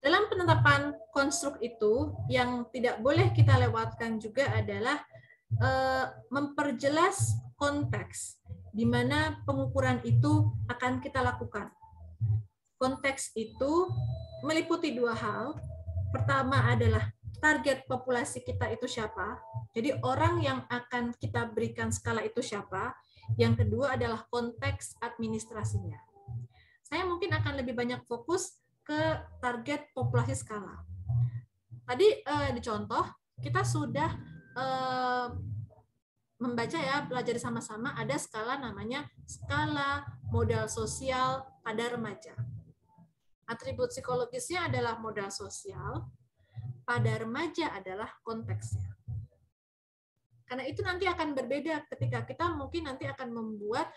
Dalam penetapan konstruk itu, yang tidak boleh kita lewatkan juga adalah memperjelas konteks di mana pengukuran itu akan kita lakukan. Konteks itu meliputi dua hal. Pertama adalah target populasi kita itu siapa. Jadi orang yang akan kita berikan skala itu siapa. Yang kedua adalah konteks administrasinya. Saya mungkin akan lebih banyak fokus ke target populasi skala. Tadi di contoh kita sudah membaca ya, pelajari sama-sama ada skala namanya skala modal sosial pada remaja. Atribut psikologisnya adalah modal sosial, pada remaja adalah konteksnya. Karena itu nanti akan berbeda ketika kita mungkin nanti akan membuat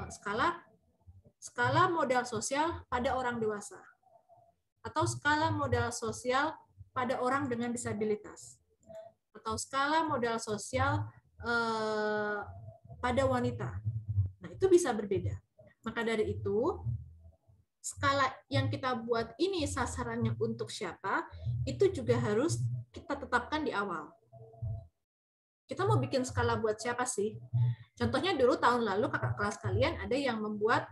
skala modal sosial pada orang dewasa atau skala modal sosial pada orang dengan disabilitas atau skala modal sosial pada wanita. Nah, itu bisa berbeda. Maka dari itu, skala yang kita buat ini sasarannya untuk siapa, itu juga harus kita tetapkan di awal. Kita mau bikin skala buat siapa sih? Contohnya dulu tahun lalu kakak kelas kalian ada yang membuat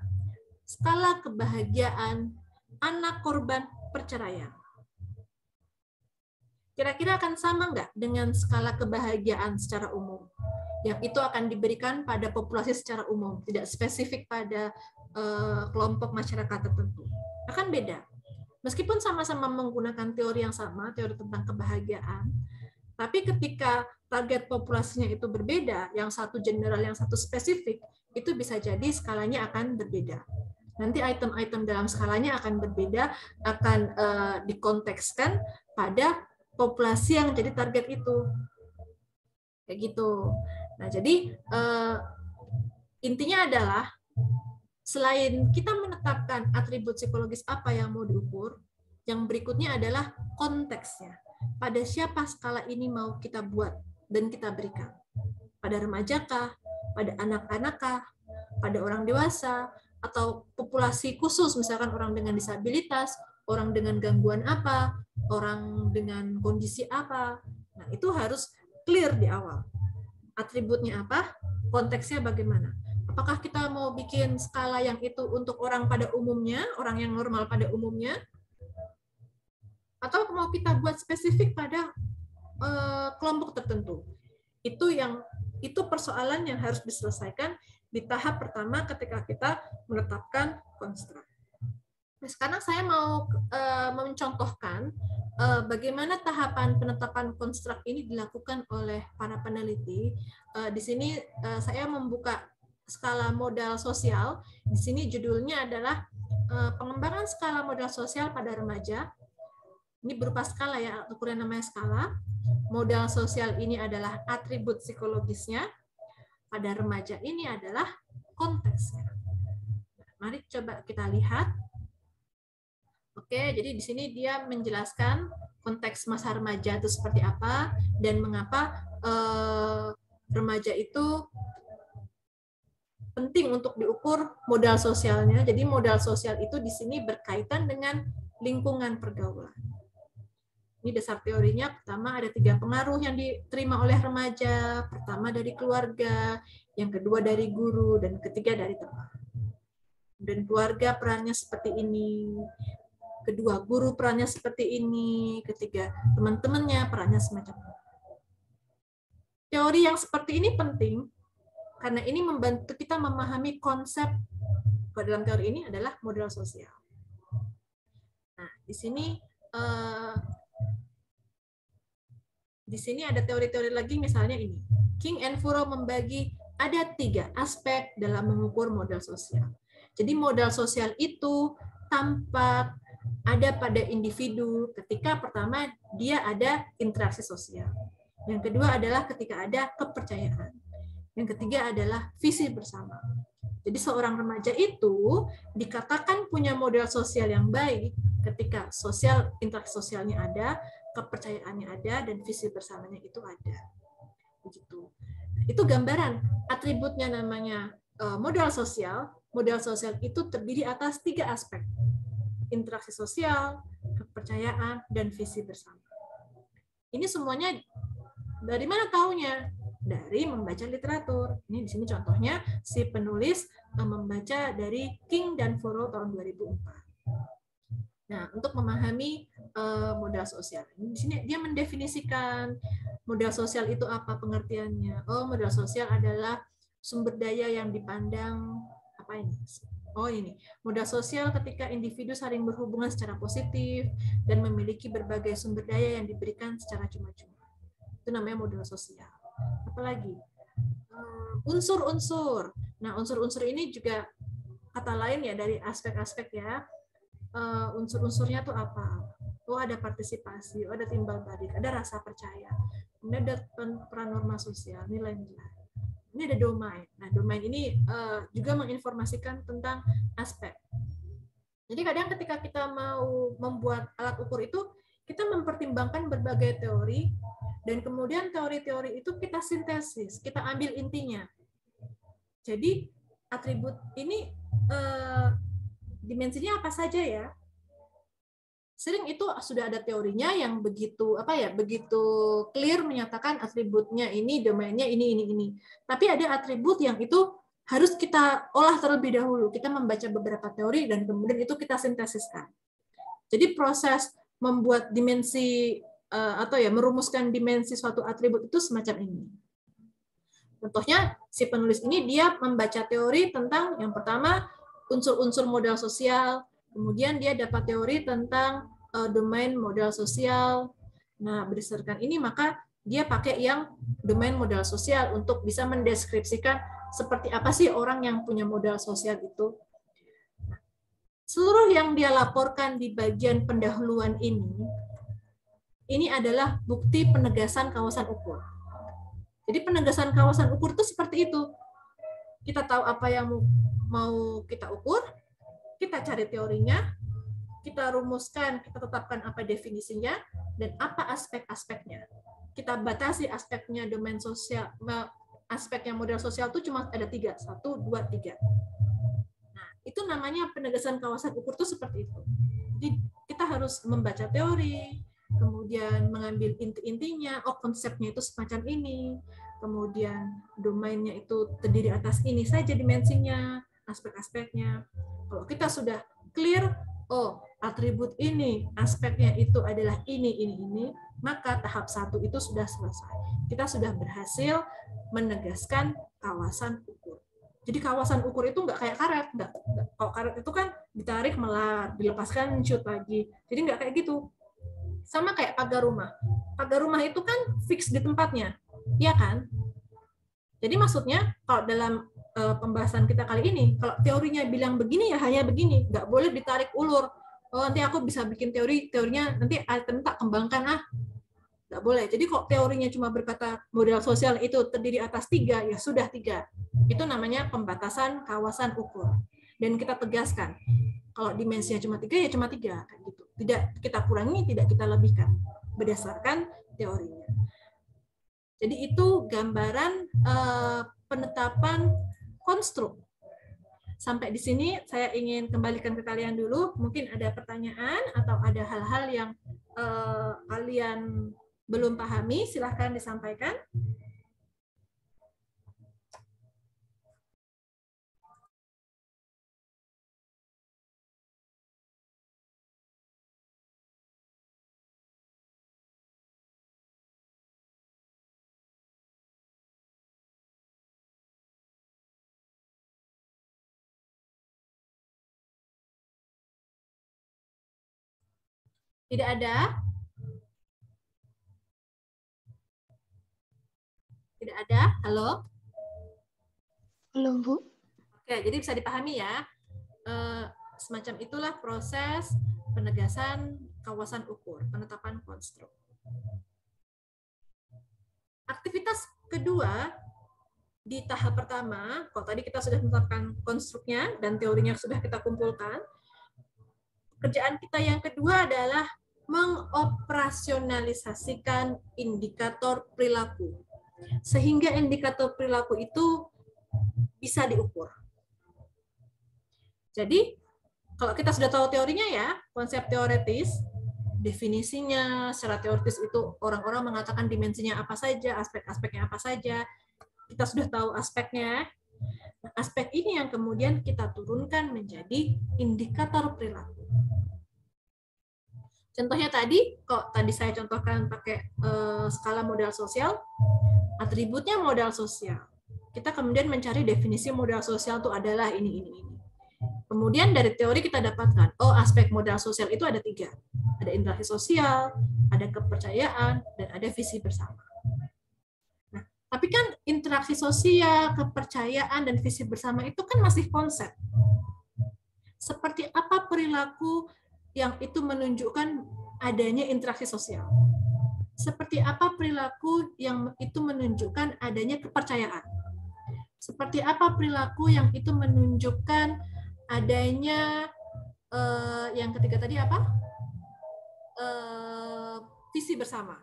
skala kebahagiaan anak korban perceraian. Kira-kira akan sama nggak dengan skala kebahagiaan secara umum? Yang itu akan diberikan pada populasi secara umum, tidak spesifik pada kelompok masyarakat tertentu. Akan beda. Meskipun sama-sama menggunakan teori yang sama, teori tentang kebahagiaan, tapi ketika target populasinya itu berbeda, yang satu general, yang satu spesifik, itu bisa jadi skalanya akan berbeda. Nanti item-item dalam skalanya akan berbeda, akan dikontekskan pada populasi yang jadi target itu. Kayak gitu. Nah, jadi intinya adalah selain kita menetapkan atribut psikologis apa yang mau diukur, yang berikutnya adalah konteksnya. Pada siapa skala ini mau kita buat dan kita berikan? Pada remaja kah? Pada anak-anak kah? Pada orang dewasa? Atau populasi khusus, misalkan orang dengan disabilitas, orang dengan gangguan apa, orang dengan kondisi apa. Nah, itu harus clear di awal. Atributnya apa? Konteksnya bagaimana? Apakah kita mau bikin skala yang itu untuk orang pada umumnya, orang yang normal pada umumnya? Atau mau kita buat spesifik pada kelompok tertentu? Itu persoalan yang harus diselesaikan di tahap pertama ketika kita menetapkan konstruk. Nah, sekarang saya mau mencontohkan bagaimana tahapan penetapan konstruk ini dilakukan oleh para peneliti. Di sini saya membuka skala modal sosial. Di sini judulnya adalah pengembangan skala modal sosial pada remaja. Ini berupa skala ya, ukuran namanya skala. Modal sosial ini adalah atribut psikologisnya. Pada remaja ini adalah konteksnya. Mari coba kita lihat. Oke, jadi di sini dia menjelaskan konteks masa remaja itu seperti apa dan mengapa remaja itu penting untuk diukur modal sosialnya. Jadi modal sosial itu di sini berkaitan dengan lingkungan pergaulan. Ini dasar teorinya. Pertama, ada 3 pengaruh yang diterima oleh remaja. Pertama dari keluarga, yang kedua dari guru, dan ketiga dari teman. Dan keluarga perannya seperti ini. Kedua, guru perannya seperti ini. Ketiga, teman-temannya perannya semacam ini. Teori yang seperti ini penting, karena ini membantu kita memahami konsep dalam teori ini adalah modal sosial. Nah, di sini ada teori-teori lagi, misalnya ini. King and Furrow membagi ada 3 aspek dalam mengukur modal sosial. Jadi modal sosial itu tampak ada pada individu ketika pertama dia ada interaksi sosial. Yang kedua adalah ketika ada kepercayaan. Yang ketiga adalah visi bersama. Jadi seorang remaja itu dikatakan punya modal sosial yang baik ketika interaksi sosialnya ada, kepercayaannya ada, dan visi bersamanya itu ada. Begitu. Itu gambaran atributnya namanya modal sosial. Modal sosial itu terdiri atas 3 aspek. Interaksi sosial, kepercayaan, dan visi bersama. Ini semuanya dari mana taunya? Dari membaca literatur. Ini di sini contohnya si penulis membaca dari King dan Furrow tahun 2004. Nah, untuk memahami modal sosial, di sini dia mendefinisikan modal sosial itu apa pengertiannya. Oh, modal sosial adalah sumber daya yang dipandang apa ini? Oh, ini modal sosial ketika individu saling berhubungan secara positif dan memiliki berbagai sumber daya yang diberikan secara cuma-cuma. Itu namanya modal sosial. Apalagi unsur-unsur. Nah, unsur-unsur ini juga kata lain ya dari aspek-aspek ya. Unsur-unsurnya tuh apa? Oh, ada partisipasi, oh, ada timbal balik, ada rasa percaya, kemudian ada peran norma sosial, nilai-nilai. Ini ada domain. Nah, domain ini juga menginformasikan tentang aspek. Jadi kadang ketika kita mau membuat alat ukur itu, kita mempertimbangkan berbagai teori, dan kemudian teori-teori itu kita sintesis, kita ambil intinya. Jadi atribut ini dimensinya apa saja ya? Sering itu sudah ada teorinya yang begitu begitu clear menyatakan atributnya ini, domainnya ini. Tapi ada atribut yang itu harus kita olah terlebih dahulu. Kita membaca beberapa teori dan kemudian itu kita sintesiskan. Jadi proses membuat dimensi merumuskan dimensi suatu atribut itu semacam ini. Contohnya si penulis ini dia membaca teori tentang yang pertama unsur-unsur modal sosial. Kemudian dia dapat teori tentang domain modal sosial. Nah, berdasarkan ini maka dia pakai yang domain modal sosial untuk bisa mendeskripsikan seperti apa sih orang yang punya modal sosial itu. Nah, seluruh yang dia laporkan di bagian pendahuluan ini adalah bukti penegasan kawasan ukur. Jadi penegasan kawasan ukur itu seperti itu. Kita tahu apa yang mau kita ukur, kita cari teorinya, kita rumuskan, kita tetapkan apa definisinya, dan apa aspek-aspeknya. Kita batasi aspeknya domain sosial, aspeknya modal sosial itu cuma ada 3, 1, 2, 3. Nah, itu namanya penegasan kawasan ukur itu seperti itu. Jadi kita harus membaca teori, kemudian mengambil inti-intinya, oh konsepnya itu semacam ini, kemudian domainnya itu terdiri atas ini saja dimensinya, aspek-aspeknya. Kalau kita sudah clear, oh atribut ini, aspeknya itu adalah ini, maka tahap 1 itu sudah selesai. Kita sudah berhasil menegaskan kawasan ukur. Jadi kawasan ukur itu nggak kayak karet. Kalau karet itu kan ditarik melar, dilepaskan shoot lagi. Jadi nggak kayak gitu. Sama kayak pagar rumah. Pagar rumah itu kan fix di tempatnya, ya kan? Jadi maksudnya kalau dalam pembahasan kita kali ini, kalau teorinya bilang begini ya hanya begini, nggak boleh ditarik ulur. Oh nanti aku bisa bikin teorinya nanti tak kembangkan nggak boleh. Jadi kok teorinya cuma berkata modal sosial itu terdiri atas 3, ya sudah 3. Itu namanya pembatasan kawasan ukur. Dan kita tegaskan, kalau dimensinya cuma 3 ya cuma 3 kayak gitu. Tidak kita kurangi, tidak kita lebihkan berdasarkan teorinya. Jadi itu gambaran penetapan konstruk. Sampai di sini saya ingin kembalikan ke kalian dulu. Mungkin ada pertanyaan atau ada hal-hal yang kalian belum pahami, silahkan disampaikan. Tidak ada? Tidak ada? Halo? Belum, Bu. Oke, jadi bisa dipahami ya. Semacam itulah proses penegasan kawasan ukur, penetapan konstruk. Aktivitas kedua di tahap pertama, kalau tadi kita sudah menetapkan konstruknya dan teorinya sudah kita kumpulkan, kerjaan kita yang kedua adalah mengoperasionalisasikan indikator perilaku. Sehingga indikator perilaku itu bisa diukur. Jadi, kalau kita sudah tahu teorinya ya, konsep teoretis, definisinya. Secara teoritis itu orang-orang mengatakan dimensinya apa saja, aspek-aspeknya apa saja. Kita sudah tahu aspeknya. Nah, aspek ini yang kemudian kita turunkan menjadi indikator perilaku. Contohnya tadi, kok tadi saya contohkan pakai skala modal sosial, atributnya modal sosial. Kita kemudian mencari definisi modal sosial itu adalah ini. Kemudian dari teori kita dapatkan, oh aspek modal sosial itu ada 3. Ada interaksi sosial, ada kepercayaan, dan ada visi bersama. Nah, tapi kan interaksi sosial, kepercayaan, dan visi bersama itu kan masih konsep. Seperti apa perilaku yang itu menunjukkan adanya interaksi sosial? Seperti apa perilaku yang itu menunjukkan adanya kepercayaan? Seperti apa perilaku yang itu menunjukkan adanya yang ketiga tadi apa? Visi bersama.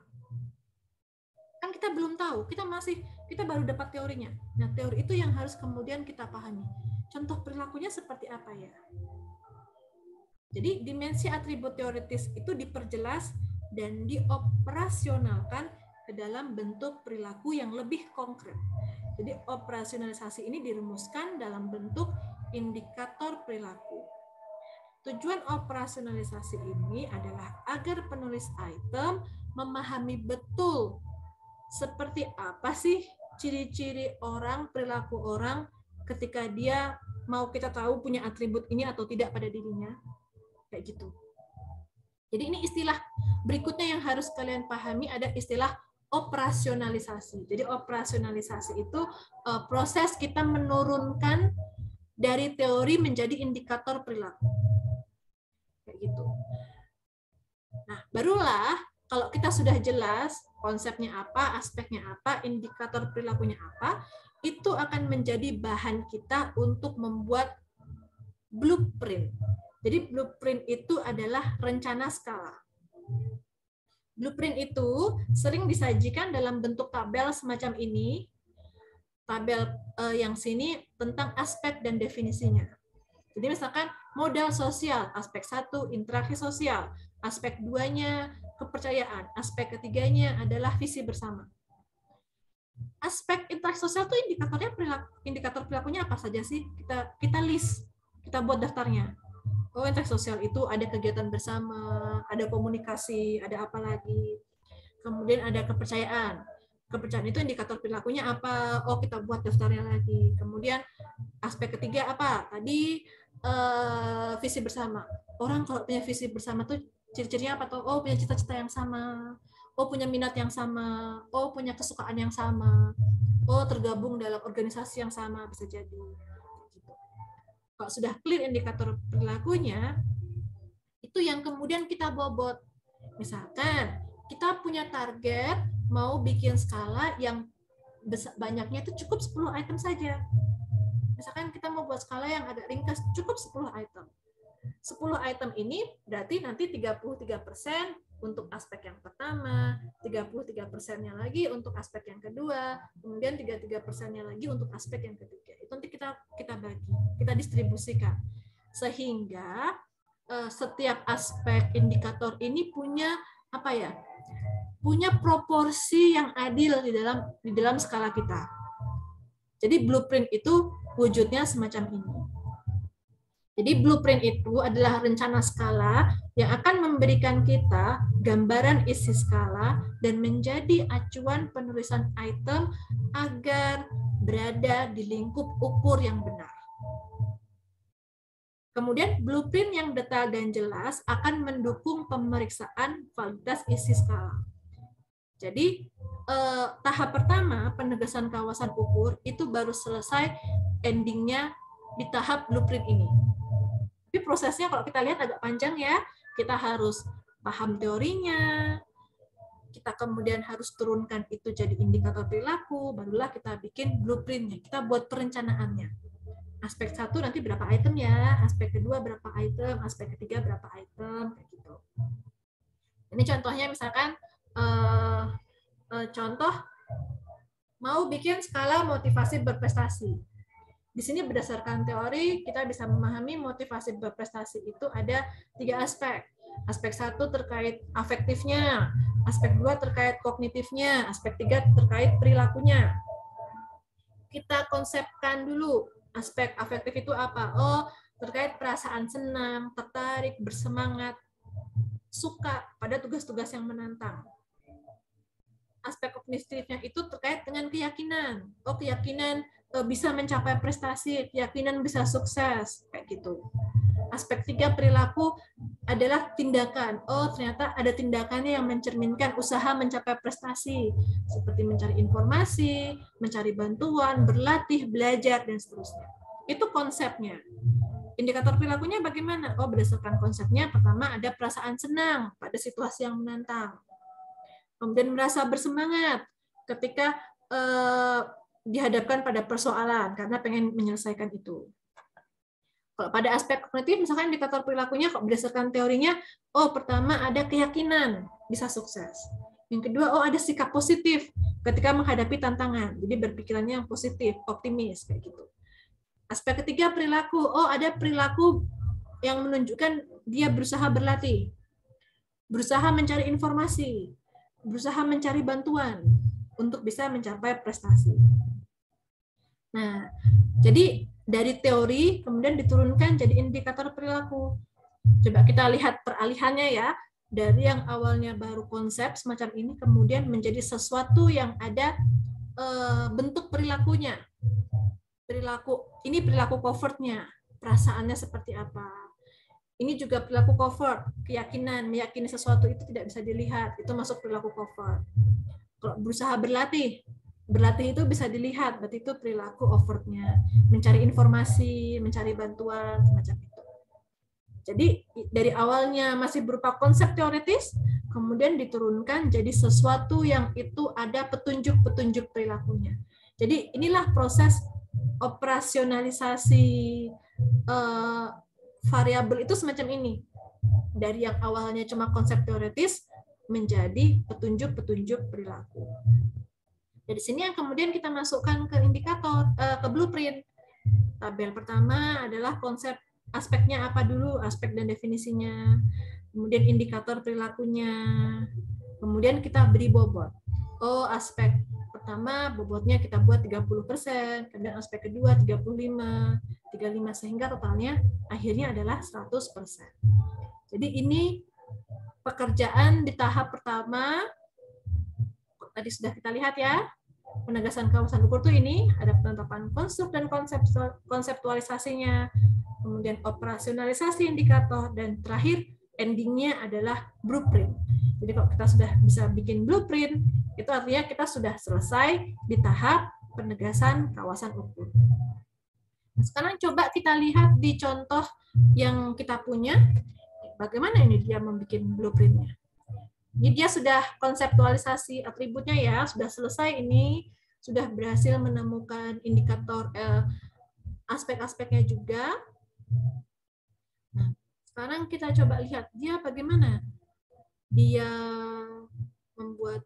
Kan kita belum tahu, kita baru dapat teorinya. Nah, teori itu yang harus kemudian kita pahami. Contoh perilakunya seperti apa ya? Jadi dimensi atribut teoritis itu diperjelas dan dioperasionalkan ke dalam bentuk perilaku yang lebih konkret. Jadi operasionalisasi ini dirumuskan dalam bentuk indikator perilaku. Tujuan operasionalisasi ini adalah agar penulis item memahami betul seperti apa sih ciri-ciri orang, perilaku orang ketika dia mau kita tahu punya atribut ini atau tidak pada dirinya. Kayak gitu. Jadi ini istilah berikutnya yang harus kalian pahami, ada istilah operasionalisasi. Jadi operasionalisasi itu proses kita menurunkan dari teori menjadi indikator perilaku. Kayak gitu. Nah, barulah kalau kita sudah jelas konsepnya apa, aspeknya apa, indikator perilakunya apa, itu akan menjadi bahan kita untuk membuat blueprint. Jadi blueprint itu adalah rencana skala. Blueprint itu sering disajikan dalam bentuk tabel semacam ini. Tabel yang sini tentang aspek dan definisinya. Jadi misalkan modal sosial, aspek 1 interaksi sosial, aspek 2-nya kepercayaan, aspek ketiganya adalah visi bersama. Aspek interaksi sosial itu indikator perilakunya apa saja sih? Kita list, kita buat daftarnya. Oh, interaksi sosial itu ada kegiatan bersama, ada komunikasi, ada apa lagi. Kemudian ada kepercayaan. Kepercayaan itu indikator perilakunya apa? Oh, kita buat daftarnya lagi. Kemudian aspek ketiga apa? Tadi visi bersama. Orang kalau punya visi bersama tuh ciri-cirinya apa tuh? Oh, punya cita-cita yang sama. Oh, punya minat yang sama. Oh, punya kesukaan yang sama. Oh, tergabung dalam organisasi yang sama, bisa jadi. Kalau sudah clear indikator perilakunya, itu yang kemudian kita bobot. Misalkan kita punya target mau bikin skala yang banyaknya itu cukup 10 item saja. Misalkan kita mau buat skala yang agak ringkas, cukup 10 item. 10 item ini berarti nanti 33% untuk aspek yang pertama, 33%-nya lagi untuk aspek yang kedua, kemudian 33%-nya lagi untuk aspek yang ketiga. Itu nanti kita bagi, kita distribusikan. Sehingga setiap aspek indikator ini punya apa ya? Punya proporsi yang adil di dalam skala kita. Jadi blueprint itu wujudnya semacam ini. Jadi blueprint itu adalah rencana skala yang akan memberikan kita gambaran isi skala dan menjadi acuan penulisan item agar berada di lingkup ukur yang benar. Kemudian blueprint yang detail dan jelas akan mendukung pemeriksaan validitas isi skala. Jadi tahap pertama penegasan kawasan ukur itu baru selesai endingnya di tahap blueprint ini. Tapi prosesnya kalau kita lihat agak panjang ya. Kita harus paham teorinya, kita kemudian harus turunkan itu jadi indikator perilaku, barulah kita bikin blueprintnya, kita buat perencanaannya. Aspek 1 nanti berapa item ya, aspek kedua berapa item, aspek ketiga berapa item, kayak gitu. Ini contohnya misalkan contoh mau bikin skala motivasi berprestasi. Di sini berdasarkan teori kita bisa memahami motivasi berprestasi itu ada 3 aspek. Aspek 1 terkait afektifnya, aspek 2 terkait kognitifnya, aspek 3 terkait perilakunya. Kita konsepkan dulu aspek afektif itu apa. Oh, terkait perasaan senang, tertarik, bersemangat, suka pada tugas-tugas yang menantang. Aspek kognitifnya itu terkait dengan keyakinan. Oh, keyakinan bisa mencapai prestasi, keyakinan bisa sukses, kayak gitu. Aspek 3 perilaku adalah tindakan. Oh, ternyata ada tindakannya yang mencerminkan usaha mencapai prestasi, seperti mencari informasi, mencari bantuan, berlatih, belajar, dan seterusnya. Itu konsepnya. Indikator perilakunya bagaimana? Oh, berdasarkan konsepnya, pertama ada perasaan senang pada situasi yang menantang. Kemudian merasa bersemangat ketika dihadapkan pada persoalan, karena pengen menyelesaikan itu. Kalau pada aspek kognitif, misalkan indikator perilakunya, kok berdasarkan teorinya, oh pertama ada keyakinan bisa sukses. Yang kedua, oh ada sikap positif ketika menghadapi tantangan. Jadi berpikirannya yang positif, optimis, kayak gitu. Aspek ketiga perilaku, oh ada perilaku yang menunjukkan dia berusaha berlatih, berusaha mencari informasi, berusaha mencari bantuan untuk bisa mencapai prestasi. Nah, jadi dari teori kemudian diturunkan jadi indikator perilaku. Coba kita lihat peralihannya ya, dari yang awalnya baru konsep semacam ini kemudian menjadi sesuatu yang ada bentuk perilakunya. Ini perilaku covertnya, perasaannya seperti apa. Ini juga perilaku covert, keyakinan, meyakini sesuatu itu tidak bisa dilihat, itu masuk perilaku covert. Kalau berusaha berlatih itu bisa dilihat, berarti itu perilaku overtnya, mencari informasi, mencari bantuan, semacam itu. Jadi dari awalnya masih berupa konsep teoritis, kemudian diturunkan jadi sesuatu yang itu ada petunjuk-petunjuk perilakunya. Jadi inilah proses operasionalisasi variabel itu semacam ini. Dari yang awalnya cuma konsep teoritis menjadi petunjuk-petunjuk perilaku. Dari sini yang kemudian kita masukkan ke indikator, ke blueprint. Tabel pertama adalah konsep aspeknya apa dulu, aspek dan definisinya. Kemudian indikator perilakunya. Kemudian kita beri bobot. Oh, aspek pertama bobotnya kita buat 30%, kemudian aspek kedua 35, sehingga totalnya akhirnya adalah 100%. Jadi ini pekerjaan di tahap pertama. Tadi sudah kita lihat ya, penegasan kawasan ukur tuh ini ada penetapan konstruk dan konseptualisasinya, kemudian operasionalisasi indikator, dan terakhir endingnya adalah blueprint. Jadi kalau kita sudah bisa bikin blueprint, itu artinya kita sudah selesai di tahap penegasan kawasan ukur. Nah, sekarang coba kita lihat di contoh yang kita punya, bagaimana ini dia membuat blueprintnya. Jadi dia sudah konseptualisasi atributnya ya, sudah selesai ini, sudah berhasil menemukan indikator aspek-aspeknya juga. Nah, sekarang kita coba lihat dia bagaimana dia membuat.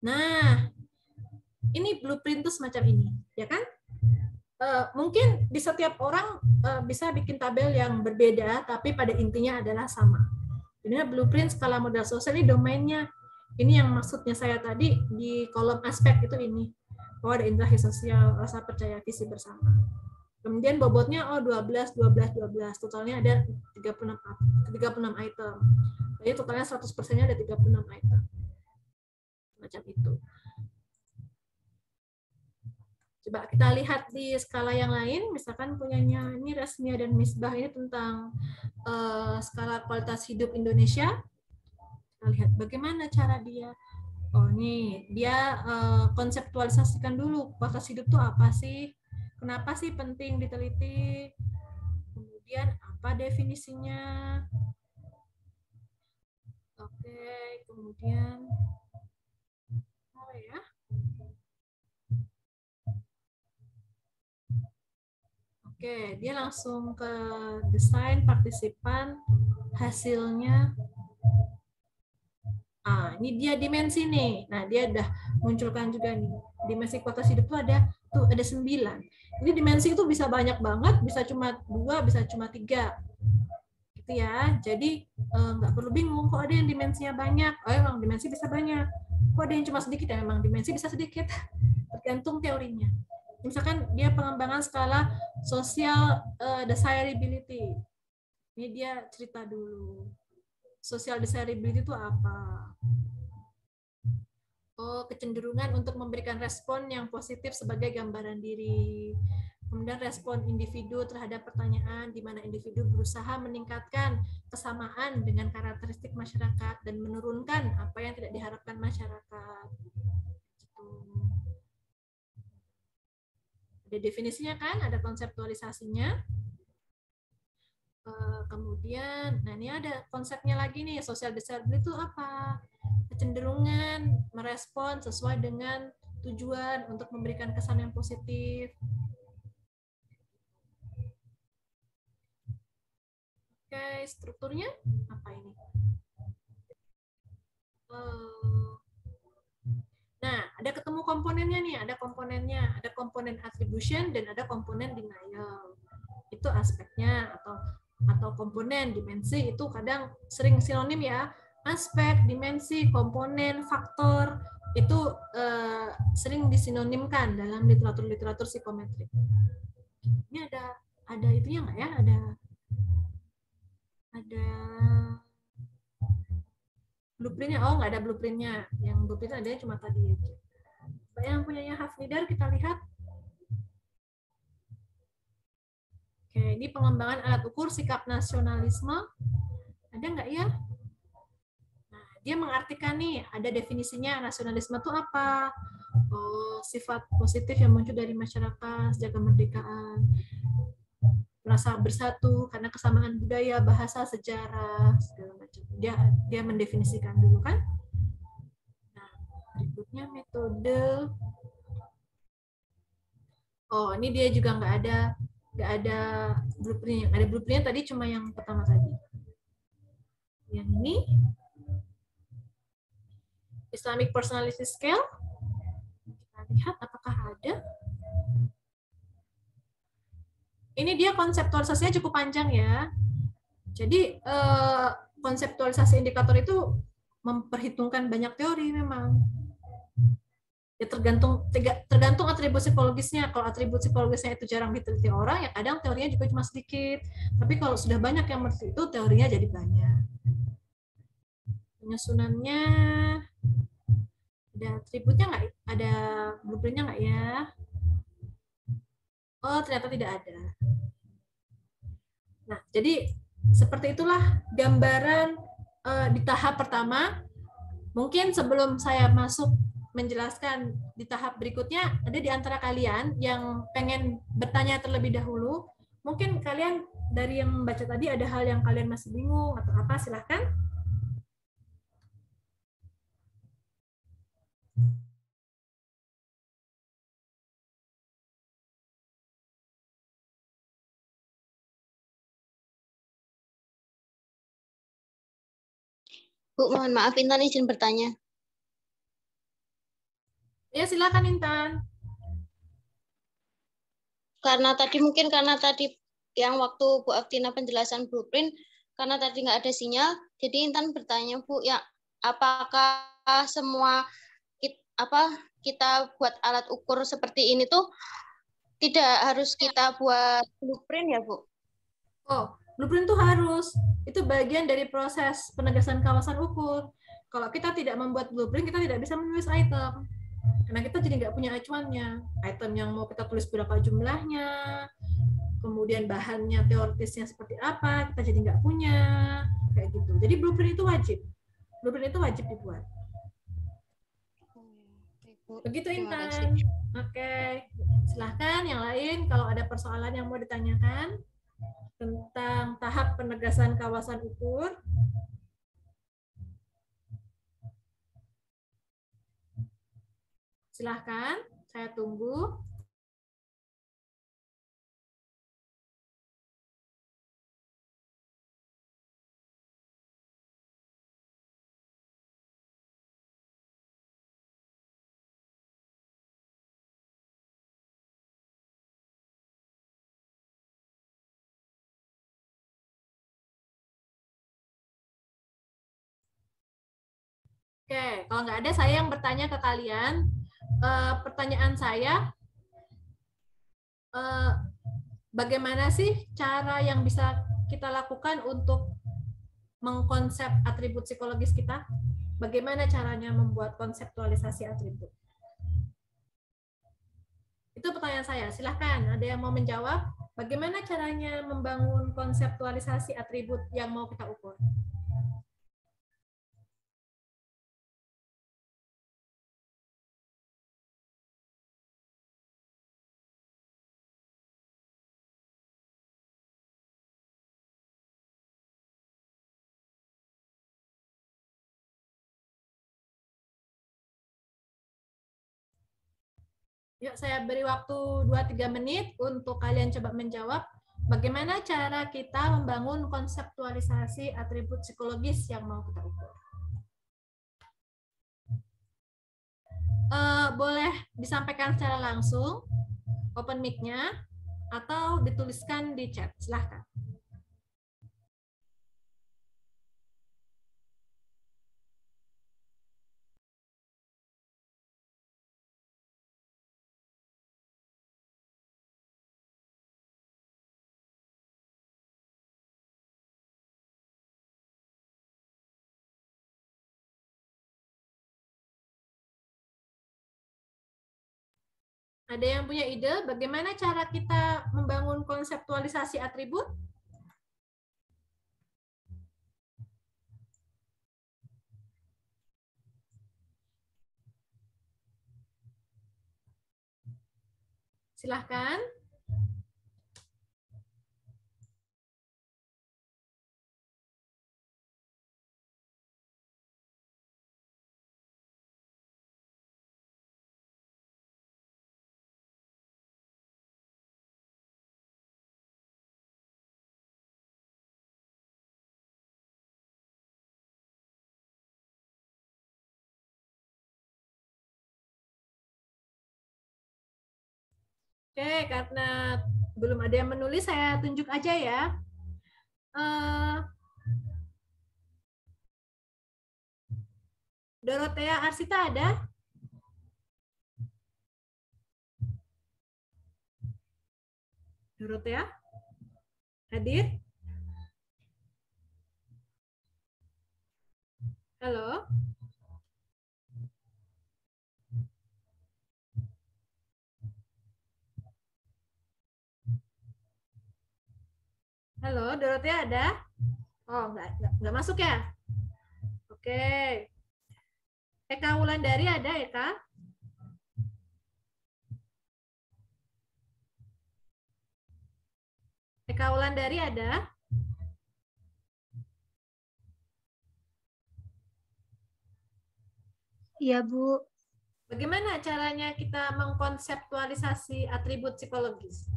Nah, ini blueprint itu semacam ini, ya kan? Mungkin di setiap orang bisa bikin tabel yang berbeda, tapi pada intinya adalah sama. Ini blueprint skala modal sosial, ini domainnya. Ini yang maksudnya saya tadi di kolom aspek itu ini. Oh, ada interaksi sosial, rasa percaya, visi bersama. Kemudian bobotnya 12. Totalnya ada 36 item. Jadi totalnya 100%-nya ada 36 item. Macam itu. Coba kita lihat di skala yang lain, misalkan punyanya ini Resmia dan Misbah, ini tentang skala kualitas hidup Indonesia. Kita lihat bagaimana cara dia. Oh nih, dia konseptualisasikan dulu kualitas hidup itu apa sih? Kenapa sih penting diteliti? Kemudian apa definisinya? Oke, kemudian apa ya? Oke, dia langsung ke desain partisipan, hasilnya. Ini dia dimensi nih. Nah, dia udah munculkan juga nih. Dimensi kualitas hidup tuh ada 9. Ini dimensi itu bisa banyak banget, bisa cuma 2, bisa cuma 3. Gitu ya. Jadi nggak perlu bingung, kok ada yang dimensinya banyak. Oh, emang dimensi bisa banyak. Kok ada yang cuma sedikit? Ya memang dimensi bisa sedikit, tergantung teorinya. Misalkan dia pengembangan skala social desirability. Ini dia cerita dulu. Social desirability itu apa? Oh, kecenderungan untuk memberikan respon yang positif sebagai gambaran diri. Kemudian respon individu terhadap pertanyaan di mana individu berusaha meningkatkan kesamaan dengan karakteristik masyarakat dan menurunkan apa yang tidak diharapkan masyarakat. Ada definisinya kan, ada konseptualisasinya. Kemudian, nah ini ada konsepnya lagi nih, social desirability itu apa? Kecenderungan merespon sesuai dengan tujuan untuk memberikan kesan yang positif. Oke, strukturnya apa ini? Nah, ada ketemu komponennya nih, ada komponen attribution dan ada komponen denial. Itu aspeknya atau komponen dimensi itu kadang sering sinonim ya. Aspek, dimensi, komponen, faktor itu sering disinonimkan dalam literatur psikometrik. Ini ada itunya nggak ya? Ada blueprintnya. Oh, nggak ada blueprintnya. Yang blueprint adanya cuma tadi aja. Yang punyanya Hafnidar kita lihat. Oke, ini pengembangan alat ukur sikap nasionalisme. Ada nggak ya? Nah, dia mengartikan nih, ada definisinya nasionalisme itu apa? Oh, sifat positif yang muncul dari masyarakat sejak kemerdekaan. Merasa bersatu karena kesamaan budaya, bahasa, sejarah, segala macam. Dia mendefinisikan dulu kan? Nah, berikutnya metode. Oh, ini dia juga nggak ada blueprint. Yang ada blueprintnya tadi cuma yang pertama tadi. Yang ini Islamic Personality Scale. Kita lihat apakah ada. Ini dia konseptualisasinya cukup panjang ya. Jadi konseptualisasi indikator itu memperhitungkan banyak teori memang. Ya tergantung atribut psikologisnya. Kalau atribut psikologisnya itu jarang diteliti orang, ya kadang teorinya juga cuma sedikit. Tapi kalau sudah banyak yang meneliti itu, teorinya jadi banyak. Penyusunannya ada atributnya nggak? Ada blueprintnya nggak ya? Oh, ternyata tidak ada. Nah, jadi seperti itulah gambaran di tahap pertama. Mungkin sebelum saya masuk menjelaskan di tahap berikutnya, ada di antara kalian yang pengen bertanya terlebih dahulu. Mungkin kalian dari yang membaca tadi ada hal yang kalian masih bingung atau apa, silahkan. Bu, mohon maaf, Intan izin bertanya. Ya, silakan Intan. Karena tadi yang waktu Bu Aktina penjelasan blueprint, karena tadi nggak ada sinyal, jadi Intan bertanya Bu, ya apakah semua kita buat alat ukur seperti ini tuh tidak harus kita buat blueprint ya Bu? Oh, blueprint itu harus. Itu bagian dari proses penegasan kawasan ukur. Kalau kita tidak membuat blueprint, kita tidak bisa menulis item. Karena kita jadi nggak punya acuannya. Item yang mau kita tulis berapa jumlahnya, kemudian bahannya teoritisnya seperti apa, kita jadi nggak punya. Kayak gitu. Jadi blueprint itu wajib. Blueprint itu wajib dibuat. Begitu Intan. Oke. Silahkan yang lain kalau ada persoalan yang mau ditanyakan tentang tahap penegasan kawasan ukur. Silahkan, saya tunggu. Oke, kalau nggak ada, saya yang bertanya ke kalian. Pertanyaan saya, bagaimana sih cara yang bisa kita lakukan untuk mengkonsep atribut psikologis kita? Bagaimana caranya membuat konseptualisasi atribut? Itu pertanyaan saya. Silahkan, ada yang mau menjawab? Bagaimana caranya membangun konseptualisasi atribut yang mau kita ukur? Yuk, saya beri waktu 2-3 menit untuk kalian coba menjawab bagaimana cara kita membangun konseptualisasi atribut psikologis yang mau kita ukur. Boleh disampaikan secara langsung, open mic-nya, atau dituliskan di chat. Silahkan. Ada yang punya ide bagaimana cara kita membangun konseptualisasi atribut? Silahkan. Oke, karena belum ada yang menulis, saya tunjuk aja ya. Dorothea Arsita ada? Dorothea? Hadir? Halo? Halo, Dorothea ada? Oh, nggak masuk ya? Oke. Eka Wulandari ada, Eka? Eka Wulandari ada? Iya, Bu. Bagaimana caranya kita mengkonseptualisasi atribut psikologis?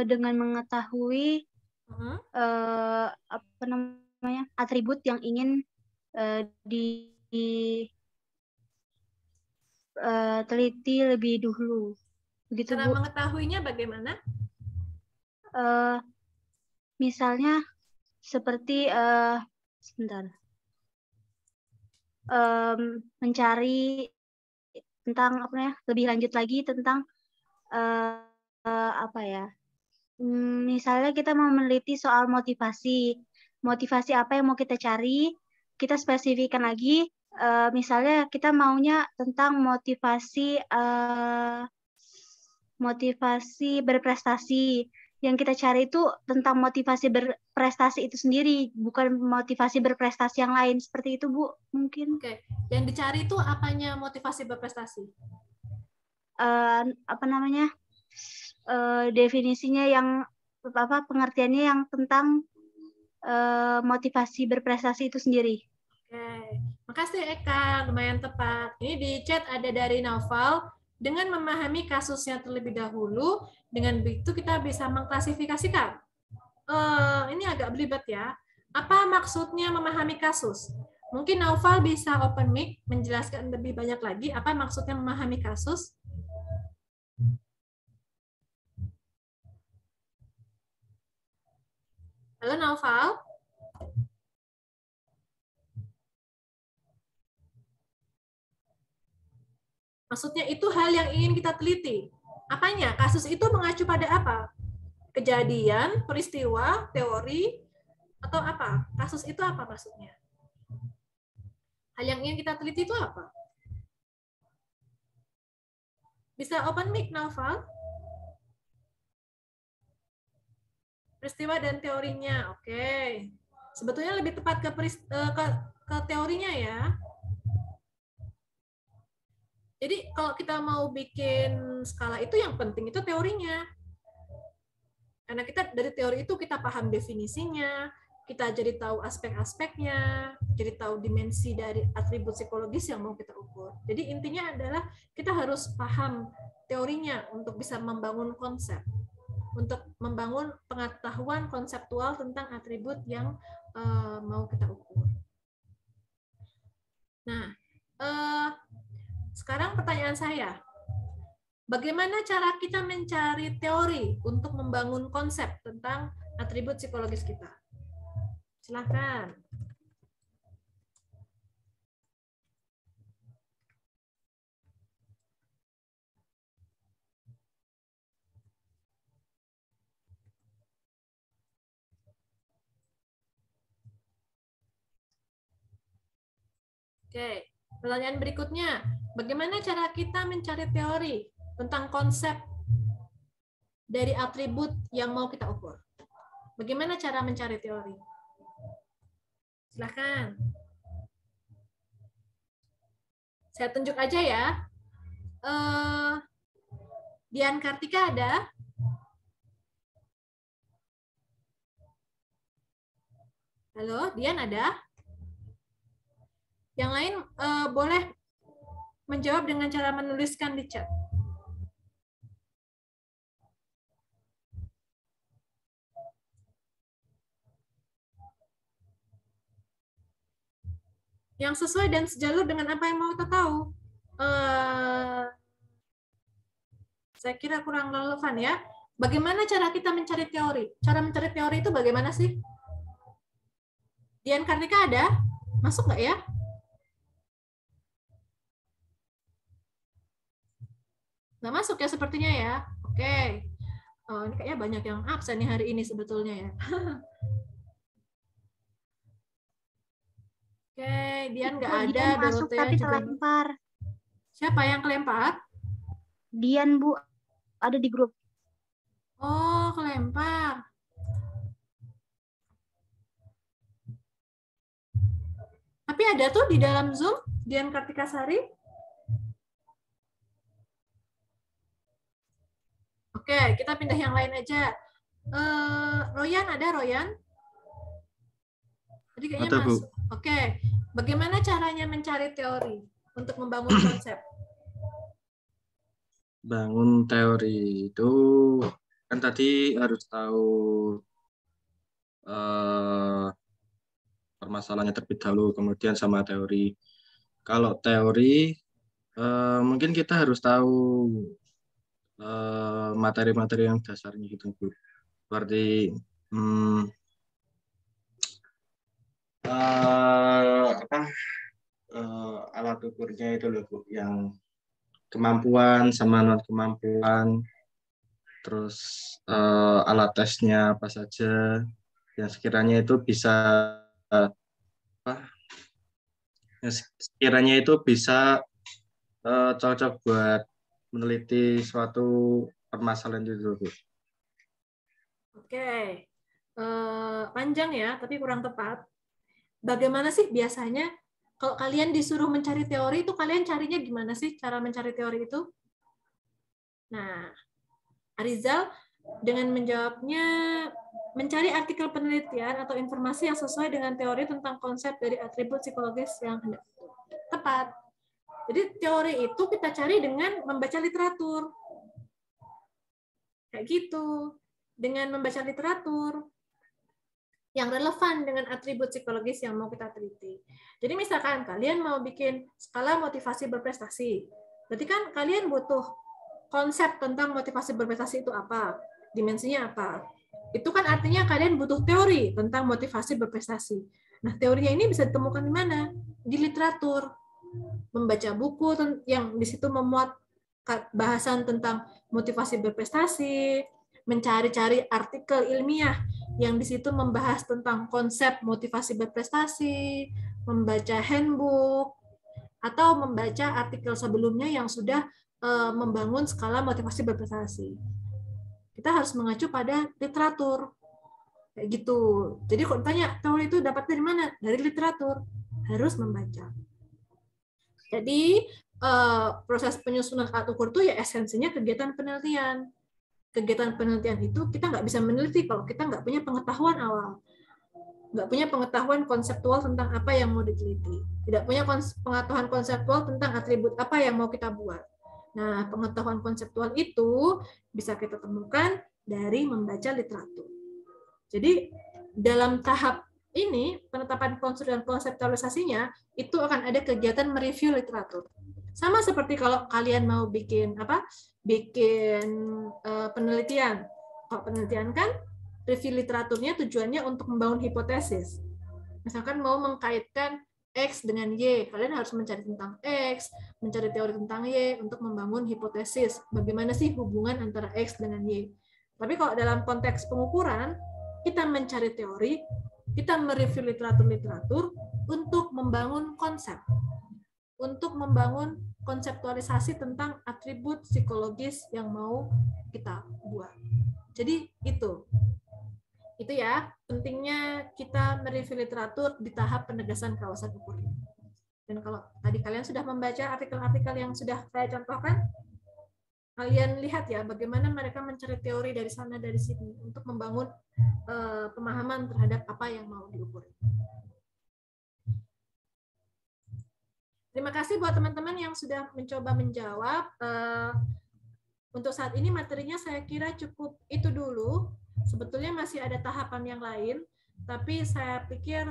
Dengan mengetahui apa namanya atribut yang ingin diteliti lebih dulu. Begitu, Cara Bu. mengetahuinya bagaimana? Misalnya seperti sebentar. Mencari tentang apa ya, lebih lanjut lagi tentang apa ya? Misalnya kita mau meneliti soal motivasi apa yang mau kita cari, kita spesifikkan lagi. Misalnya kita maunya tentang motivasi berprestasi. Yang kita cari itu tentang motivasi berprestasi itu sendiri, bukan motivasi berprestasi yang lain. Seperti itu, Bu, mungkin. Oke, yang dicari itu apanya motivasi berprestasi? Apa namanya? Definisinya yang apa? Pengertiannya yang tentang motivasi berprestasi itu sendiri. Oke, makasih Eka, lumayan tepat. Ini di chat ada dari Naufal. Dengan memahami kasusnya terlebih dahulu, dengan begitu kita bisa mengklasifikasikan. Ini agak belibet ya. Apa maksudnya memahami kasus? Mungkin Naufal bisa open mic menjelaskan lebih banyak lagi apa maksudnya memahami kasus. Halo Naufal. Maksudnya itu hal yang ingin kita teliti. Apanya? Kasus itu mengacu pada apa? Kejadian, peristiwa, teori, atau apa? Kasus itu apa maksudnya? Hal yang ingin kita teliti itu apa? Bisa open mic, Naufal? Peristiwa dan teorinya, oke. Sebetulnya lebih tepat ke teorinya ya. Jadi kalau kita mau bikin skala itu yang penting itu teorinya. Karena kita dari teori itu kita paham definisinya, kita jadi tahu aspek-aspeknya, jadi tahu dimensi dari atribut psikologis yang mau kita ukur. Jadi intinya adalah kita harus paham teorinya untuk bisa membangun konsep, untuk membangun pengetahuan konseptual tentang atribut yang mau kita ukur. Nah, sekarang pertanyaan saya, bagaimana cara kita mencari teori untuk membangun konsep tentang atribut psikologis kita? Silakan. Oke, pertanyaan berikutnya, bagaimana cara kita mencari teori tentang konsep dari atribut yang mau kita ukur? Bagaimana cara mencari teori? Silakan. Saya tunjuk aja ya. Dian Kartika ada? Halo, Dian ada? Yang lain boleh menjawab dengan cara menuliskan di chat. Yang sesuai dan sejalur dengan apa yang mau kita tahu. Saya kira kurang relevan ya. Bagaimana cara kita mencari teori? Cara mencari teori itu bagaimana sih? Dian Kartika ada? Masuk nggak ya? Nggak masuk ya sepertinya ya. Oke. Oh, ini kayaknya banyak yang absen nih hari ini sebetulnya ya. Oke, Dian nggak ada. Dian masuk Dorothea tapi juga. terlempar. Siapa yang kelempar? Dian, Bu. Ada di grup. Oh, kelempar. Tapi ada tuh di dalam Zoom, Dian Kartika Sari. Oke, kita pindah yang lain aja. Royan ada, Royan? Tadi kayaknya ada, masuk. Bu. Oke, bagaimana caranya mencari teori untuk membangun konsep? Bangun teori itu kan tadi harus tahu permasalahannya terlebih dahulu, kemudian sama teori. Kalau teori mungkin kita harus tahu materi-materi yang dasarnya gitu, Bu. Seperti alat ukurnya itu loh, Bu, yang kemampuan sama non kemampuan, terus alat tesnya apa saja yang sekiranya itu bisa cocok buat meneliti suatu permasalahan itu, Bu. Oke, panjang ya, tapi kurang tepat. Bagaimana sih biasanya kalau kalian disuruh mencari teori itu kalian carinya gimana sih cara mencari teori itu? Nah, Arizal dengan menjawabnya mencari artikel penelitian atau informasi yang sesuai dengan teori tentang konsep dari atribut psikologis yang hendak tepat. Jadi teori itu kita cari dengan membaca literatur. Kayak gitu. Dengan membaca literatur yang relevan dengan atribut psikologis yang mau kita teliti. Jadi misalkan kalian mau bikin skala motivasi berprestasi, berarti kan kalian butuh konsep tentang motivasi berprestasi itu apa, dimensinya apa. Itu kan artinya kalian butuh teori tentang motivasi berprestasi. Nah, teorinya ini bisa ditemukan di mana? Di literatur. Membaca buku yang di situ memuat bahasan tentang motivasi berprestasi, mencari-cari artikel ilmiah yang di situ membahas tentang konsep motivasi berprestasi, membaca handbook, atau membaca artikel sebelumnya yang sudah membangun skala motivasi berprestasi. Kita harus mengacu pada literatur. Kayak gitu. Jadi kalau ditanya, teori itu dapat dari mana? Dari literatur. Harus membaca. Jadi, proses penyusunan alat ukur itu ya esensinya kegiatan penelitian. Kegiatan penelitian itu kita nggak bisa meneliti kalau kita nggak punya pengetahuan awal. Nggak punya pengetahuan konseptual tentang apa yang mau diteliti. Tidak punya pengetahuan konseptual tentang atribut apa yang mau kita buat. Nah, pengetahuan konseptual itu bisa kita temukan dari membaca literatur. Jadi, dalam tahap ini, penetapan konsep dan konseptualisasinya, itu akan ada kegiatan mereview literatur. Sama seperti kalau kalian mau bikin penelitian. Kalau penelitian kan, review literaturnya tujuannya untuk membangun hipotesis. Misalkan mau mengkaitkan X dengan Y, kalian harus mencari tentang X, mencari teori tentang Y untuk membangun hipotesis. Bagaimana sih hubungan antara X dengan Y? Tapi kalau dalam konteks pengukuran, kita mencari teori, kita mereview literatur-literatur untuk membangun konsep, untuk membangun konseptualisasi tentang atribut psikologis yang mau kita buat. Jadi itu ya pentingnya kita mereview literatur di tahap penegasan kawasan ukur ini. Dan kalau tadi kalian sudah membaca artikel-artikel yang sudah saya contohkan, kalian lihat ya bagaimana mereka mencari teori dari sana dari sini untuk membangun pemahaman terhadap apa yang mau diukur. Terima kasih buat teman-teman yang sudah mencoba menjawab. Untuk saat ini materinya saya kira cukup itu dulu. Sebetulnya masih ada tahapan yang lain, tapi saya pikir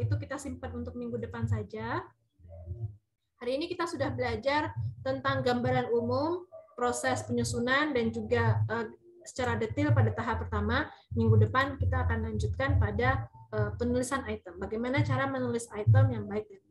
itu kita simpan untuk minggu depan saja. Hari ini kita sudah belajar tentang gambaran umum, proses penyusunan, dan juga secara detail pada tahap pertama. Minggu depan kita akan lanjutkan pada penulisan item. Bagaimana cara menulis item yang baik dan